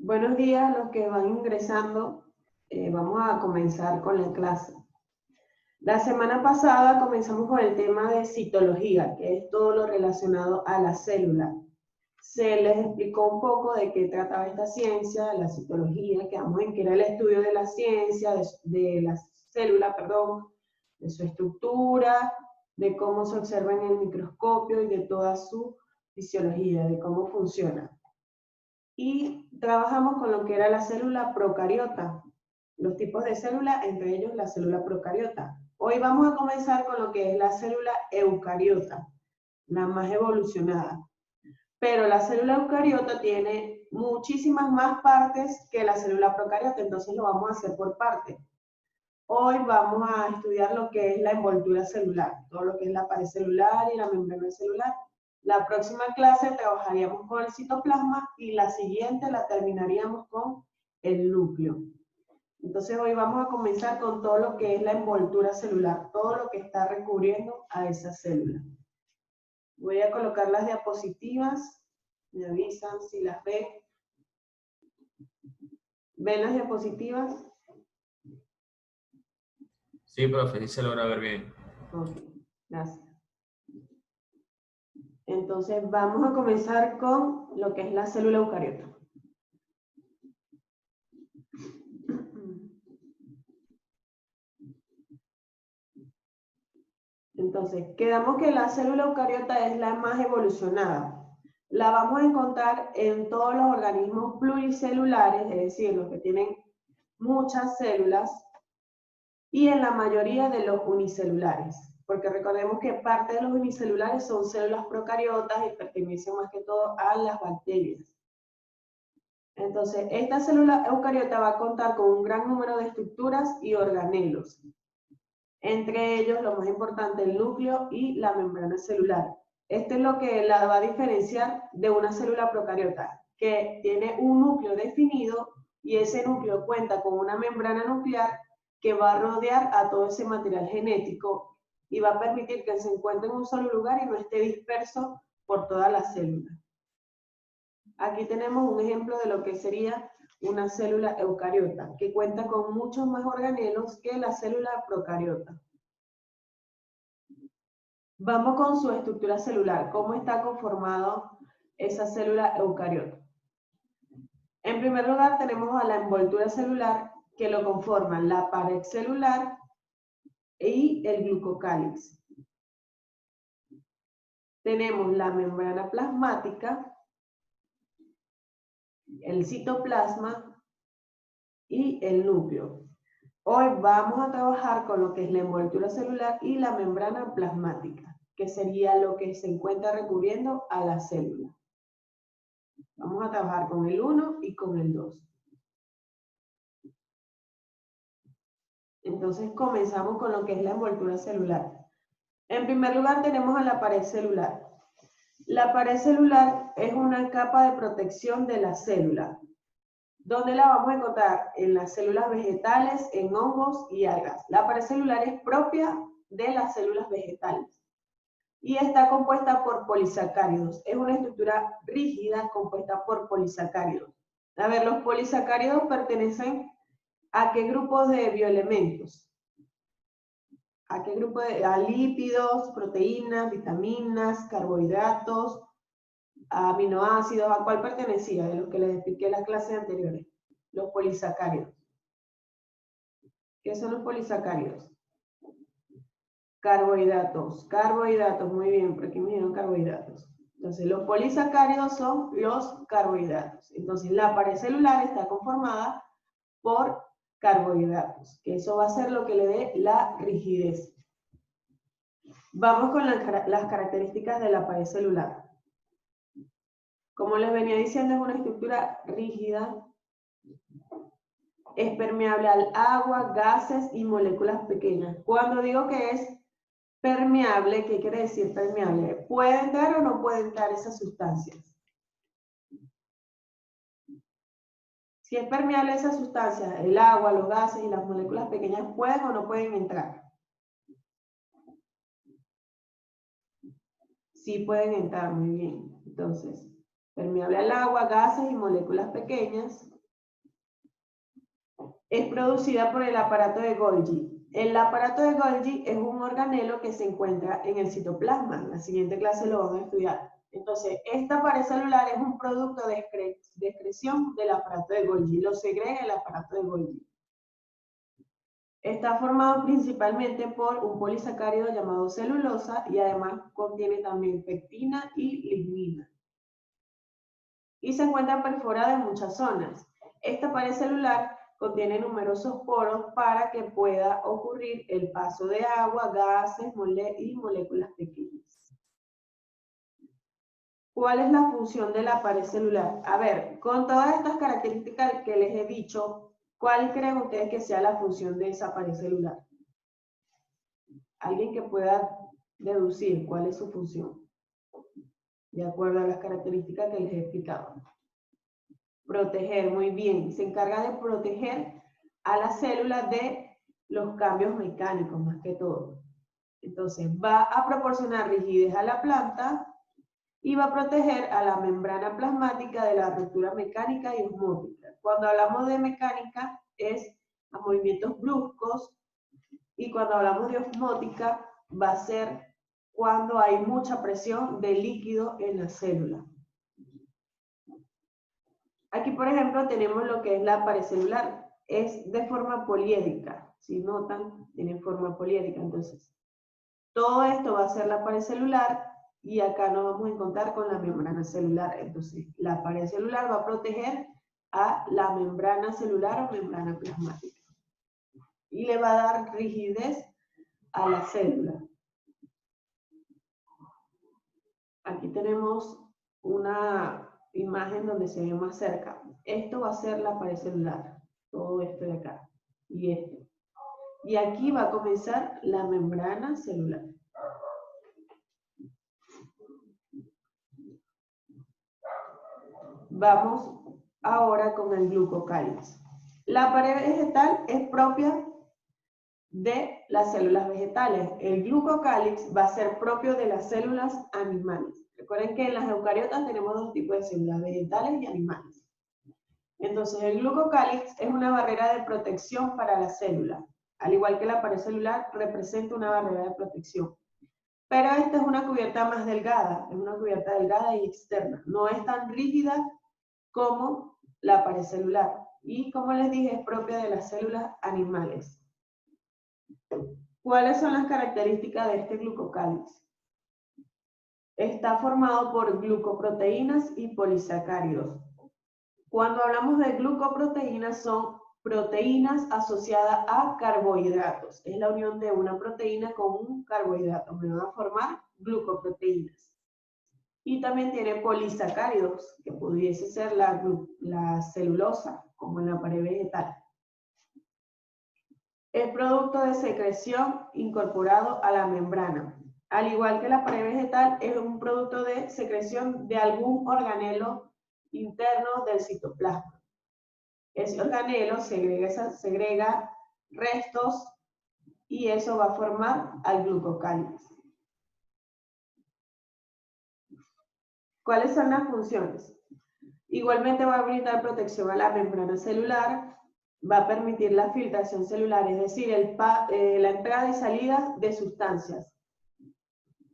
Buenos días a los que van ingresando. Vamos a comenzar con la clase. La semana pasada comenzamos con el tema de citología, que es todo lo relacionado a la célula. Se les explicó un poco de qué trataba esta ciencia, la citología, quedamos en que era el estudio de la ciencia, de la célula, perdón, de su estructura, de cómo se observa en el microscopio y de toda su fisiología, de cómo funciona. Y trabajamos con lo que era la célula procariota, los tipos de célula, entre ellos la célula procariota. Hoy vamos a comenzar con lo que es la célula eucariota, la más evolucionada. Pero la célula eucariota tiene muchísimas más partes que la célula procariota, entonces lo vamos a hacer por partes. Hoy vamos a estudiar lo que es la envoltura celular, todo lo que es la pared celular y la membrana celular. La próxima clase trabajaríamos con el citoplasma y la siguiente la terminaríamos con el núcleo. Entonces hoy vamos a comenzar con todo lo que es la envoltura celular, todo lo que está recubriendo a esa célula. Voy a colocar las diapositivas, me avisan si las ven. ¿Ven las diapositivas? Sí, profe, sí se logra ver bien. Ok, gracias. Entonces vamos a comenzar con lo que es la célula eucariota. Entonces, quedamos que la célula eucariota es la más evolucionada. La vamos a encontrar en todos los organismos pluricelulares, es decir, los que tienen muchas células, y en la mayoría de los unicelulares, porque recordemos que parte de los unicelulares son células procariotas y pertenecen más que todo a las bacterias. Entonces, esta célula eucariota va a contar con un gran número de estructuras y organelos. Entre ellos, lo más importante, el núcleo y la membrana celular. Esto es lo que la va a diferenciar de una célula procariota, que tiene un núcleo definido y ese núcleo cuenta con una membrana nuclear que va a rodear a todo ese material genético y va a permitir que se encuentre en un solo lugar y no esté disperso por toda la célula. Aquí tenemos un ejemplo de lo que sería una célula eucariota, que cuenta con muchos más organelos que la célula procariota. Vamos con su estructura celular, cómo está conformado esa célula eucariota. En primer lugar tenemos a la envoltura celular, que lo conforman la pared celular y el glucocálix. Tenemos la membrana plasmática, el citoplasma y el núcleo. Hoy vamos a trabajar con lo que es la envoltura celular y la membrana plasmática, que sería lo que se encuentra recubriendo a la célula. Vamos a trabajar con el 1 y con el 2. Entonces comenzamos con lo que es la envoltura celular. En primer lugar tenemos a la pared celular. La pared celular es una capa de protección de la célula. ¿Dónde la vamos a encontrar? En las células vegetales, en hongos y algas. La pared celular es propia de las células vegetales y está compuesta por polisacáridos. Es una estructura rígida compuesta por polisacáridos. A ver, los polisacáridos pertenecen ¿a qué grupos de bioelementos? ¿A qué grupo a lípidos, proteínas, vitaminas, carbohidratos, aminoácidos? ¿A cuál pertenecía de los que les expliqué en las clases anteriores? Los polisacáridos. ¿Qué son los polisacáridos? Carbohidratos, muy bien, por aquí me dieron carbohidratos. Entonces, los polisacáridos son los carbohidratos. Entonces, la pared celular está conformada por carbohidratos, que eso va a ser lo que le dé la rigidez. Vamos con las características de la pared celular. Como les venía diciendo, es una estructura rígida, es permeable al agua, gases y moléculas pequeñas. Cuando digo que es permeable, ¿qué quiere decir permeable? ¿Puede entrar o no puede entrar esas sustancias? Si es permeable esas sustancias, el agua, los gases y las moléculas pequeñas, ¿pueden o no pueden entrar? Sí pueden entrar, muy bien. Entonces, permeable al agua, gases y moléculas pequeñas. es producida por el aparato de Golgi. El aparato de Golgi es un organelo que se encuentra en el citoplasma. En la siguiente clase lo van a estudiar. Entonces, esta pared celular es un producto de excreción del aparato de Golgi. Lo segrega el aparato de Golgi. Está formado principalmente por un polisacárido llamado celulosa y además contiene también pectina y lignina. Y se encuentra perforada en muchas zonas. Esta pared celular contiene numerosos poros para que pueda ocurrir el paso de agua, gases y moléculas pequeñas. ¿Cuál es la función de la pared celular? A ver, con todas estas características que les he dicho, ¿cuál creen ustedes que sea la función de esa pared celular? Alguien que pueda deducir cuál es su función, de acuerdo a las características que les he explicado. Proteger, muy bien. Se encarga de proteger a la célula de los cambios mecánicos, más que todo. Entonces, va a proporcionar rigidez a la planta y va a proteger a la membrana plasmática de la ruptura mecánica y osmótica. Cuando hablamos de mecánica, es a movimientos bruscos, y cuando hablamos de osmótica, va a ser cuando hay mucha presión de líquido en la célula. Aquí, por ejemplo, tenemos lo que es la pared celular. Es de forma poliédrica. Si notan, tiene forma poliédrica. Entonces, todo esto va a ser la pared celular y acá nos vamos a encontrar con la membrana celular. Entonces, la pared celular va a proteger a la membrana celular o membrana plasmática. Y le va a dar rigidez a la célula. Aquí tenemos una imagen donde se ve más cerca. Esto va a ser la pared celular, todo esto de acá, y esto. Y aquí va a comenzar la membrana celular. Vamos ahora con el glucocálix. La pared vegetal es propia de las células vegetales. El glucocálix va a ser propio de las células animales. Recuerden que en las eucariotas tenemos dos tipos de células, vegetales y animales. Entonces, el glucocálix es una barrera de protección para la célula. Al igual que la pared celular, representa una barrera de protección. Pero esta es una cubierta más delgada, es una cubierta delgada y externa. No es tan rígida como la pared celular. Y como les dije, es propia de las células animales. ¿Cuáles son las características de este glucocálix? Está formado por glucoproteínas y polisacáridos. Cuando hablamos de glucoproteínas, son proteínas asociadas a carbohidratos. Es la unión de una proteína con un carbohidrato. Me van a formar glucoproteínas. Y también tiene polisacáridos, que pudiese ser la celulosa, como en la pared vegetal. Es producto de secreción incorporado a la membrana. Al igual que la pared vegetal, es un producto de secreción de algún organelo interno del citoplasma. Ese organelo segrega restos y eso va a formar al glucocálix. ¿Cuáles son las funciones? Igualmente va a brindar protección a la membrana celular, va a permitir la filtración celular, es decir, la entrada y salida de sustancias,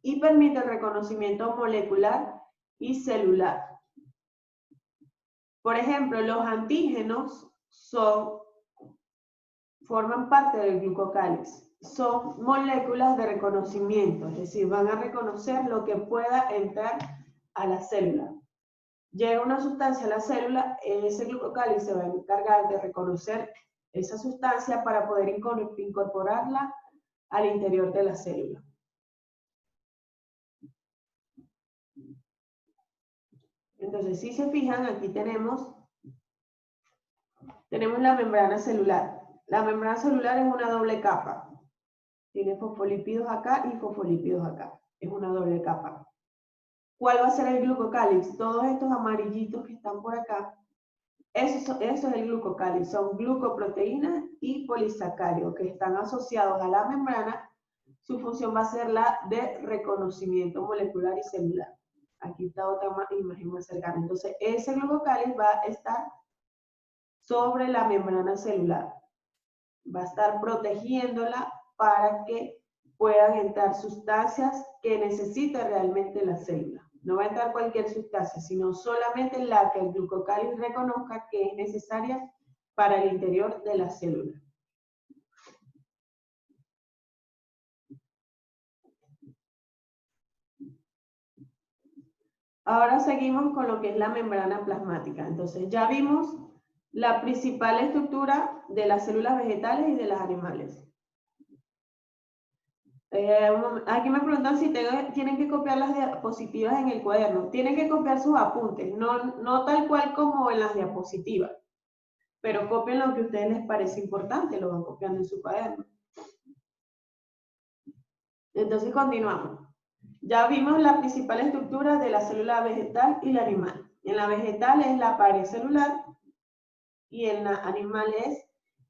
y permite el reconocimiento molecular y celular. Por ejemplo, los antígenos forman parte del glucocálix. Son moléculas de reconocimiento, es decir, van a reconocer lo que pueda entrar a la célula. Llega una sustancia a la célula, ese glucocálix se va a encargar de reconocer esa sustancia para poder incorporarla al interior de la célula. Entonces, si se fijan, aquí tenemos la membrana celular. La membrana celular es una doble capa. Tiene fosfolípidos acá y fosfolípidos acá. Es una doble capa. ¿Cuál va a ser el glucocálix? Todos estos amarillitos que están por acá, eso es el glucocálix. Son glucoproteínas y polisacáridos que están asociados a la membrana. Su función va a ser la de reconocimiento molecular y celular. Aquí está otra imagen más cercana. Entonces, ese glucocálix va a estar sobre la membrana celular. Va a estar protegiéndola para que puedan entrar sustancias que necesite realmente la célula. No va a entrar cualquier sustancia, sino solamente la que el glucocáliz reconozca que es necesaria para el interior de la célula. Ahora seguimos con lo que es la membrana plasmática. Entonces ya vimos la principal estructura de las células vegetales y de las animales. Aquí me preguntan si tienen que copiar las diapositivas en el cuaderno. Tienen que copiar sus apuntes, no tal cual como en las diapositivas, pero copien lo que a ustedes les parece importante, lo van copiando en su cuaderno. Entonces continuamos. Ya vimos la principal estructura de la célula vegetal y la animal. En la vegetal es la pared celular y en la animal es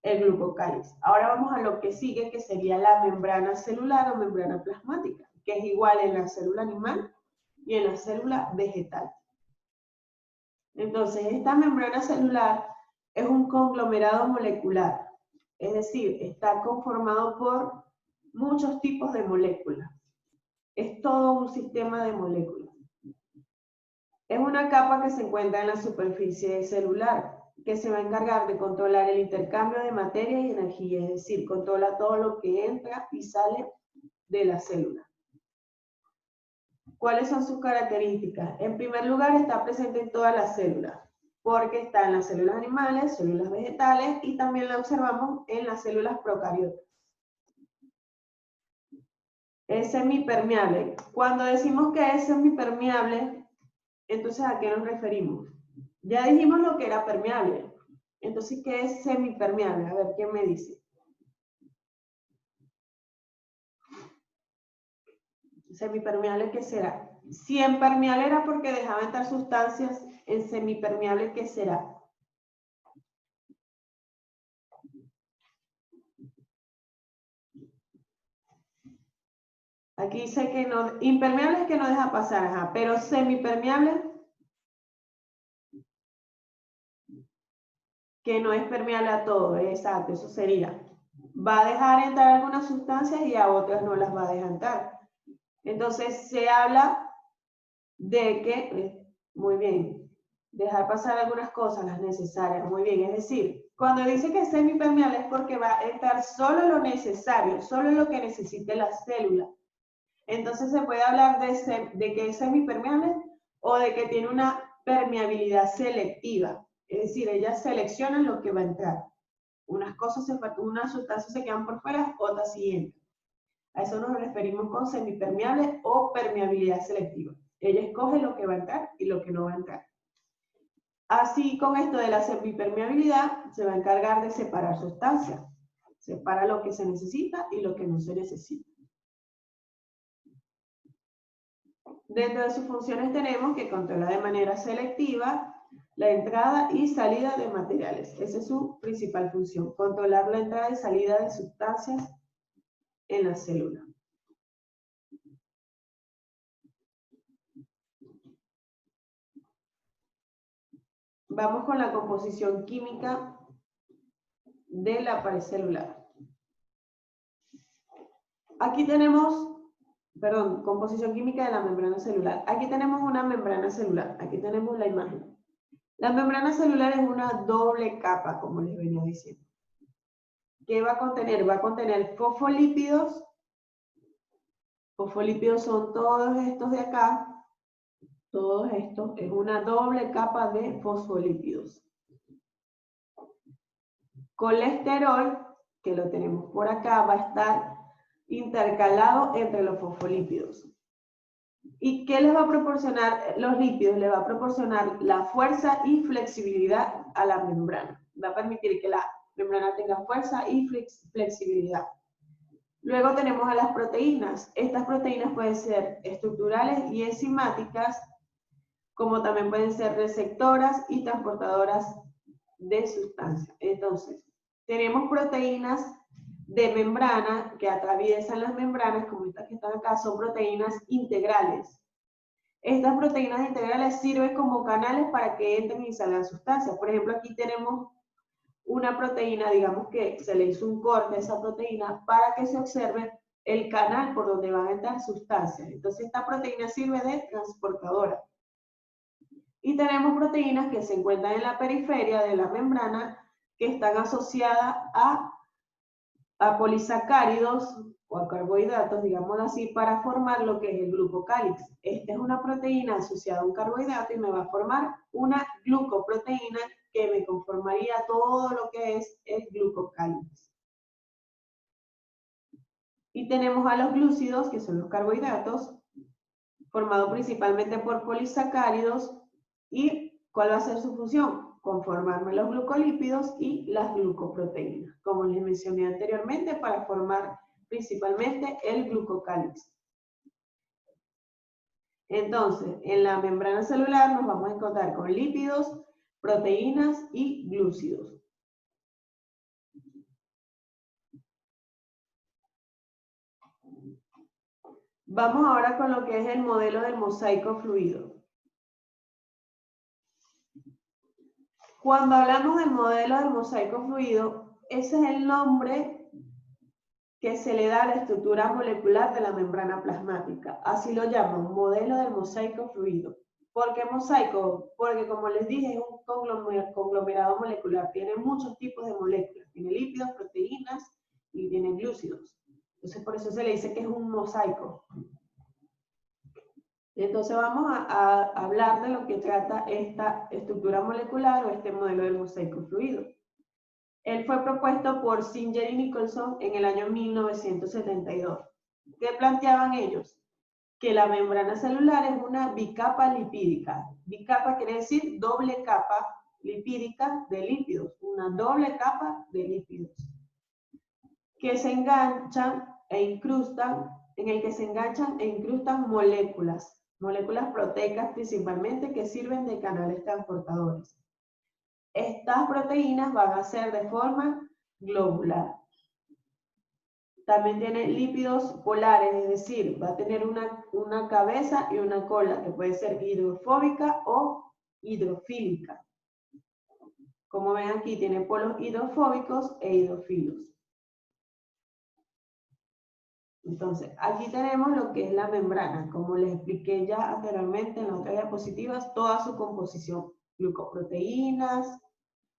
el glucocáliz. Ahora vamos a lo que sigue, que sería la membrana celular o membrana plasmática, que es igual en la célula animal y en la célula vegetal. Entonces, esta membrana celular es un conglomerado molecular, es decir, está conformado por muchos tipos de moléculas. Es todo un sistema de moléculas. Es una capa que se encuentra en la superficie celular, que se va a encargar de controlar el intercambio de materia y energía, es decir, controla todo lo que entra y sale de la célula. ¿Cuáles son sus características? En primer lugar, está presente en todas las células, porque está en las células animales, células vegetales, y también la observamos en las células procariotas. Es semipermeable. Cuando decimos que es semipermeable, entonces ¿a qué nos referimos? Ya dijimos lo que era permeable. Entonces, ¿qué es semipermeable? A ver, ¿quién me dice? Semipermeable, ¿qué será? Si en permeable era porque dejaba entrar sustancias, en semipermeable, ¿qué será? Aquí dice que no, impermeable es que no deja pasar, ajá, pero semipermeable, que no es permeable a todo, exacto, eso sería. Va a dejar entrar algunas sustancias y a otras no las va a dejar entrar. Entonces se habla de que, muy bien, dejar pasar algunas cosas, las necesarias, muy bien, es decir, cuando dice que es semipermeable es porque va a entrar solo lo necesario, solo lo que necesite la célula. Entonces se puede hablar de que es semipermeable o de que tiene una permeabilidad selectiva, es decir, ella selecciona lo que va a entrar. Unas sustancias se quedan por fuera, otras sí entran. A eso nos referimos con semipermeable o permeabilidad selectiva. Ella escoge lo que va a entrar y lo que no va a entrar. Así, con esto de la semipermeabilidad, se va a encargar de separar sustancias. Separa lo que se necesita y lo que no se necesita. Dentro de sus funciones tenemos que controla de manera selectiva la entrada y salida de materiales. Esa es su principal función, controlar la entrada y salida de sustancias en la célula. Vamos con la composición química de la pared celular. Aquí tenemos, composición química de la membrana celular. Aquí tenemos una membrana celular, aquí tenemos la imagen. La membrana celular es una doble capa, como les venía diciendo. ¿Qué va a contener? Va a contener fosfolípidos. Fosfolípidos son todos estos de acá. Todos estos es una doble capa de fosfolípidos. Colesterol, que lo tenemos por acá, va a estar intercalado entre los fosfolípidos. ¿Y qué les va a proporcionar los lípidos? Le va a proporcionar la fuerza y flexibilidad a la membrana. Va a permitir que la membrana tenga fuerza y flexibilidad. Luego tenemos a las proteínas. Estas proteínas pueden ser estructurales y enzimáticas, como también pueden ser receptoras y transportadoras de sustancias. Entonces, tenemos proteínas de membrana que atraviesan las membranas, como estas que están acá, son proteínas integrales. Estas proteínas integrales sirven como canales para que entren y salgan sustancias. Por ejemplo, aquí tenemos una proteína, digamos que se le hizo un corte a esa proteína para que se observe el canal por donde van a entrar sustancias. Entonces esta proteína sirve de transportadora. Y tenemos proteínas que se encuentran en la periferia de la membrana que están asociadas a polisacáridos o a carbohidratos, digámoslo así, para formar lo que es el glucocálix. Esta es una proteína asociada a un carbohidrato y me va a formar una glucoproteína que me conformaría todo lo que es el glucocálix. Y tenemos a los glúcidos, que son los carbohidratos, formados principalmente por polisacáridos. ¿Y cuál va a ser su función? Conformarme los glucolípidos y las glucoproteínas, como les mencioné anteriormente, para formar principalmente el glucocálix. Entonces, en la membrana celular nos vamos a encontrar con lípidos, proteínas y glúcidos. Vamos ahora con lo que es el modelo del mosaico fluido. Cuando hablamos del modelo del mosaico fluido, ese es el nombre que se le da a la estructura molecular de la membrana plasmática. Así lo llaman, modelo del mosaico fluido. ¿Por qué mosaico? Porque, como les dije, es un conglomerado molecular. Tiene muchos tipos de moléculas. Tiene lípidos, proteínas y tiene glúcidos. Entonces, por eso se le dice que es un mosaico. Entonces vamos a hablar de lo que trata esta estructura molecular o este modelo del mosaico fluido. Él fue propuesto por Singer y Nicholson en el año 1972. ¿Qué planteaban ellos? Que la membrana celular es una bicapa lipídica. Bicapa quiere decir doble capa lipídica de lípidos, una doble capa de lípidos que se enganchan e incrustan, en el que se enganchan e incrustan moléculas proteicas principalmente que sirven de canales transportadores. Estas proteínas van a ser de forma globular. También tiene lípidos polares, es decir, va a tener una cabeza y una cola que puede ser hidrofóbica o hidrofílica. Como ven aquí, tiene polos hidrofóbicos e hidrofilos. Entonces, aquí tenemos lo que es la membrana, como les expliqué ya anteriormente en las otras diapositivas, toda su composición, glucoproteínas,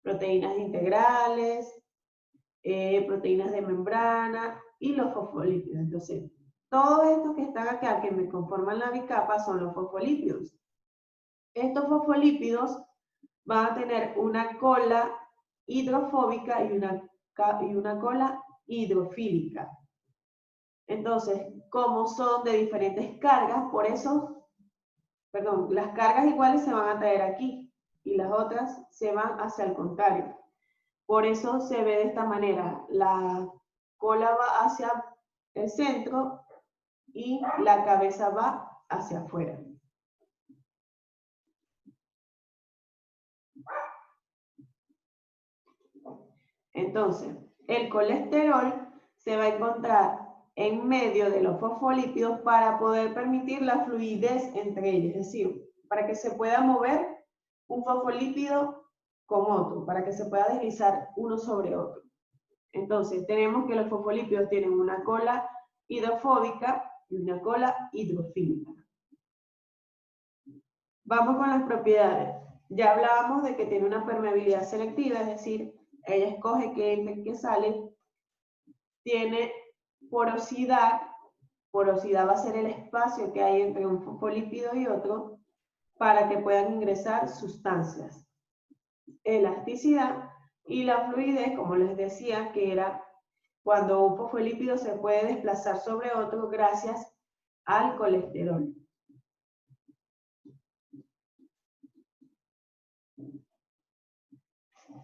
proteínas integrales, proteínas de membrana y los fosfolípidos. Entonces, todos estos que están acá, que me conforman la bicapa, son los fosfolípidos. Estos fosfolípidos van a tener una cola hidrofóbica y una cola hidrofílica. Entonces, como son de diferentes cargas, por eso, las cargas iguales se van a traer aquí y las otras se van hacia el contrario. Por eso se ve de esta manera, la cola va hacia el centro y la cabeza va hacia afuera. Entonces, el colesterol se va a encontrar en medio de los fosfolípidos para poder permitir la fluidez entre ellos, es decir, para que se pueda mover un fosfolípido con otro, para que se pueda deslizar uno sobre otro. Entonces, tenemos que los fosfolípidos tienen una cola hidrofóbica y una cola hidrofílica. Vamos con las propiedades. Ya hablábamos de que tiene una permeabilidad selectiva, es decir, ella escoge qué entra y qué sale. Tiene porosidad. Porosidad va a ser el espacio que hay entre un fosfolípido y otro para que puedan ingresar sustancias. Elasticidad y la fluidez, como les decía, que era cuando un fosfolípido se puede desplazar sobre otro gracias al colesterol.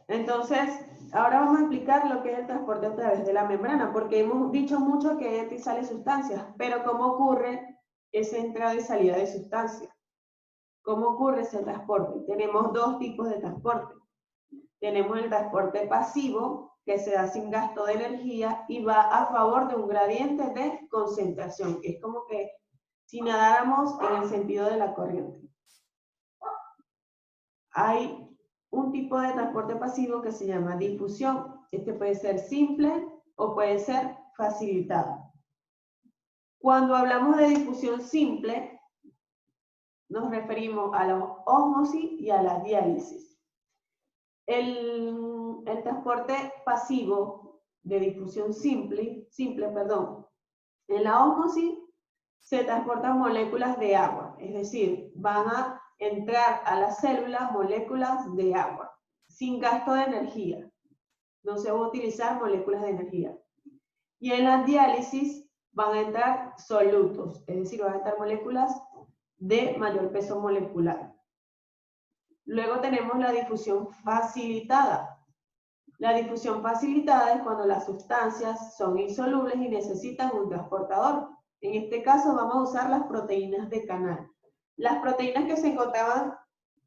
Entonces, ahora vamos a explicar lo que es el transporte a través de la membrana, porque hemos dicho mucho que entra y sale sustancias, pero ¿cómo ocurre esa entrada y salida de sustancias? ¿Cómo ocurre ese transporte? Tenemos dos tipos de transporte. Tenemos el transporte pasivo, que se da sin gasto de energía y va a favor de un gradiente de concentración, que es como que si nadáramos en el sentido de la corriente. Hay un tipo de transporte pasivo que se llama difusión. Este puede ser simple o puede ser facilitado. Cuando hablamos de difusión simple, nos referimos a la ósmosis y a la diálisis. El transporte pasivo de difusión simple, en la ósmosis se transportan moléculas de agua, es decir, van a entrar a las células moléculas de agua, sin gasto de energía. No se va a utilizar moléculas de energía. Y en la diálisis van a entrar solutos, es decir, van a entrar moléculas de mayor peso molecular. Luego tenemos la difusión facilitada. La difusión facilitada es cuando las sustancias son insolubles y necesitan un transportador. En este caso vamos a usar las proteínas de canal. Las proteínas que se encontraban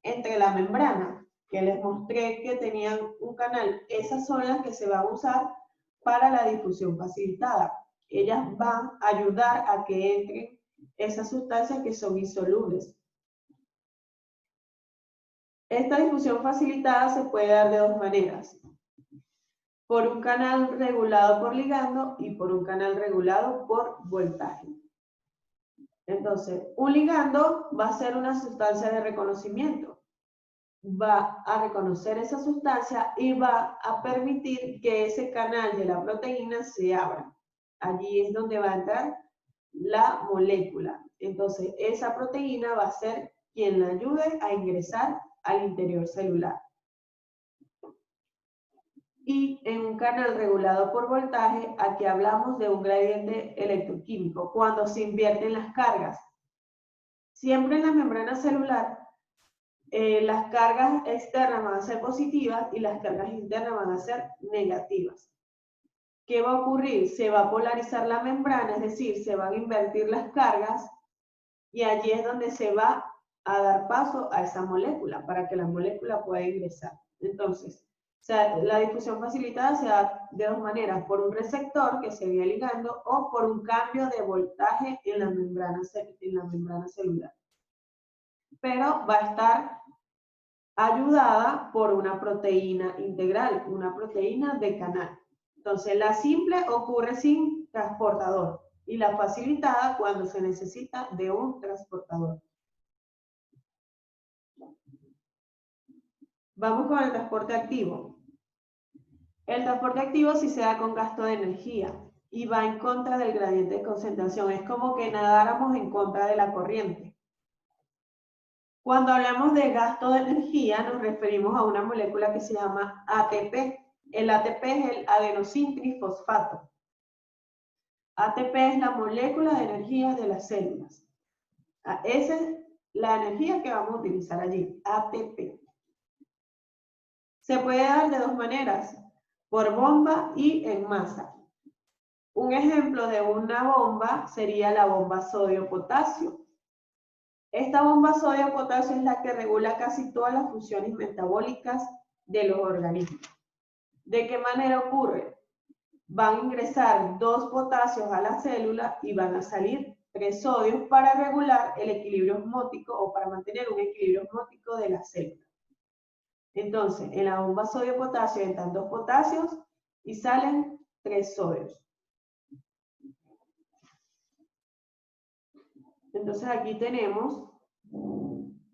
entre la membrana, que les mostré que tenían un canal, esas son las que se van a usar para la difusión facilitada. Ellas van a ayudar a que entren esas sustancias que son insolubles. Esta difusión facilitada se puede dar de dos maneras: por un canal regulado por ligando y por un canal regulado por voltaje. Entonces, un ligando va a ser una sustancia de reconocimiento. Va a reconocer esa sustancia y va a permitir que ese canal de la proteína se abra. Allí es donde va a entrar la molécula. Entonces, esa proteína va a ser quien la ayude a ingresar al interior celular. Y en un canal regulado por voltaje, aquí hablamos de un gradiente electroquímico, cuando se invierten las cargas. Siempre en la membrana celular, las cargas externas van a ser positivas y las cargas internas van a ser negativas. ¿Qué va a ocurrir? Se va a polarizar la membrana, es decir, se van a invertir las cargas y allí es donde se va a dar paso a esa molécula para que la molécula pueda ingresar. Entonces, la difusión facilitada se da de dos maneras: por un receptor que se vaya ligando o por un cambio de voltaje en la membrana celular. Pero va a estar ayudada por una proteína integral, una proteína de canal. Entonces, la simple ocurre sin transportador y la facilitada cuando se necesita de un transportador. Vamos con el transporte activo. El transporte activo sí se da con gasto de energía y va en contra del gradiente de concentración. Es como que nadáramos en contra de la corriente. Cuando hablamos de gasto de energía, nos referimos a una molécula que se llama ATP. El ATP es el adenosintrifosfato. ATP es la molécula de energía de las células. Esa es la energía que vamos a utilizar allí, ATP. Se puede dar de dos maneras: por bomba y en masa. Un ejemplo de una bomba sería la bomba sodio-potasio. Esta bomba sodio-potasio es la que regula casi todas las funciones metabólicas de los organismos. ¿De qué manera ocurre? Van a ingresar 2 potasios a la célula y van a salir 3 sodios para regular el equilibrio osmótico o para mantener un equilibrio osmótico de la célula. Entonces, en la bomba sodio-potasio entran 2 potasios y salen 3 sodios. Entonces aquí tenemos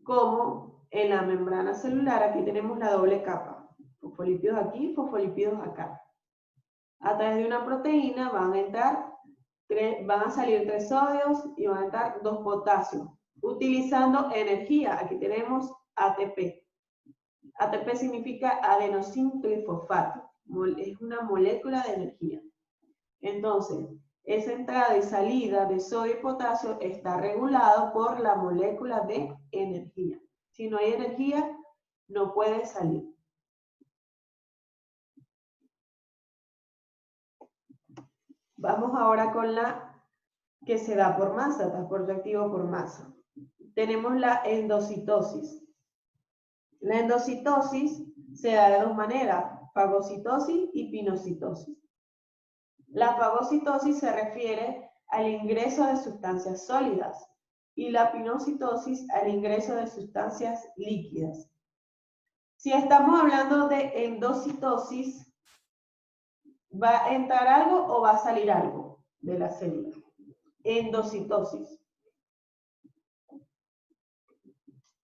como en la membrana celular, aquí tenemos la doble capa. Fosfolípidos aquí, fosfolípidos acá. A través de una proteína van a salir 3 sodios y van a entrar 2 potasios. Utilizando energía, aquí tenemos ATP. ATP significa adenosintrifosfato. Es una molécula de energía. Entonces, esa entrada y salida de sodio y potasio está regulado por la molécula de energía. Si no hay energía, no puede salir. Vamos ahora con la que se da por masa, transporte activo por masa. Tenemos la endocitosis. La endocitosis se da de dos maneras: fagocitosis y pinocitosis. La fagocitosis se refiere al ingreso de sustancias sólidas y la pinocitosis al ingreso de sustancias líquidas. Si estamos hablando de endocitosis, ¿va a entrar algo o va a salir algo de la célula? Endocitosis.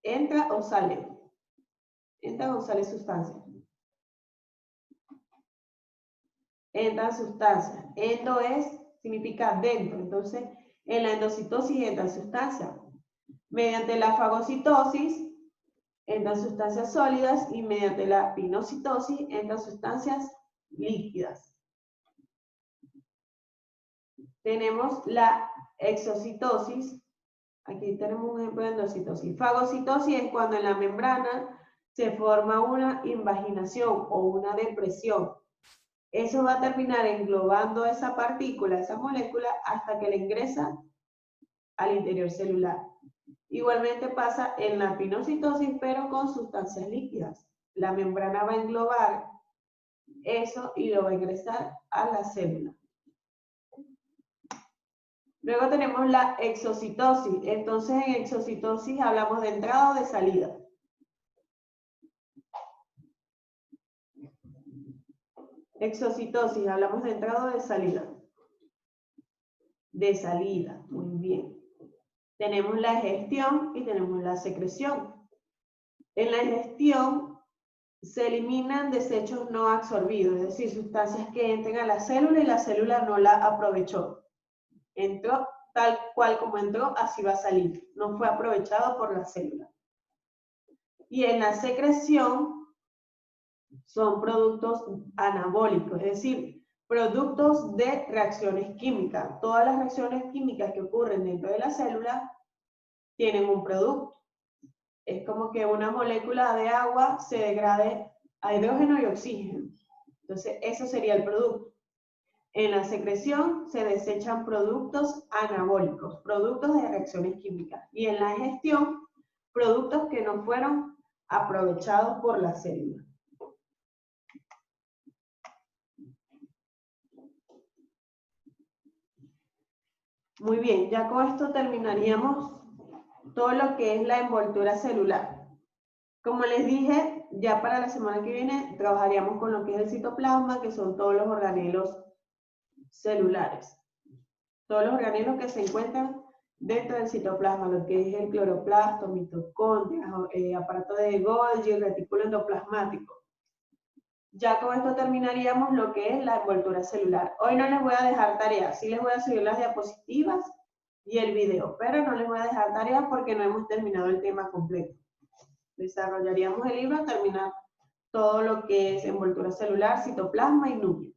¿Entra o sale? ¿Entra o sale sustancia? Entran sustancias. Endo significa dentro. Entonces, en la endocitosis entran sustancias. Mediante la fagocitosis entran sustancias sólidas y mediante la pinocitosis entran sustancias líquidas. Tenemos la exocitosis. Aquí tenemos un ejemplo de endocitosis. Fagocitosis es cuando en la membrana se forma una invaginación o una depresión. Eso va a terminar englobando esa partícula, esa molécula, hasta que la ingresa al interior celular. Igualmente pasa en la pinocitosis, pero con sustancias líquidas. La membrana va a englobar eso y lo va a ingresar a la célula. Luego tenemos la exocitosis. Entonces en exocitosis hablamos de entrada o de salida. Exocitosis, hablamos de entrada o de salida. De salida, muy bien. Tenemos la egestión y tenemos la secreción. En la egestión se eliminan desechos no absorbidos, es decir, sustancias que entran a la célula y la célula no la aprovechó. Entró tal cual como entró, así va a salir. No fue aprovechado por la célula. Y en la secreción son productos anabólicos, es decir, productos de reacciones químicas. Todas las reacciones químicas que ocurren dentro de la célula tienen un producto. Es como que una molécula de agua se degrade a hidrógeno y oxígeno. Entonces, eso sería el producto. En la secreción se desechan productos anabólicos, productos de reacciones químicas. Y en la gestión, productos que no fueron aprovechados por la célula. Muy bien, ya con esto terminaríamos todo lo que es la envoltura celular. Como les dije, ya para la semana que viene trabajaríamos con lo que es el citoplasma, que son todos los organelos celulares. Todos los organelos que se encuentran dentro del citoplasma, lo que es el cloroplasto, mitocondrias, aparato de Golgi, retículo endoplasmático. Ya con esto terminaríamos lo que es la envoltura celular. Hoy no les voy a dejar tareas, sí les voy a subir las diapositivas y el video, pero no les voy a dejar tareas porque no hemos terminado el tema completo. Desarrollaríamos el libro a terminar todo lo que es envoltura celular, citoplasma y núcleo.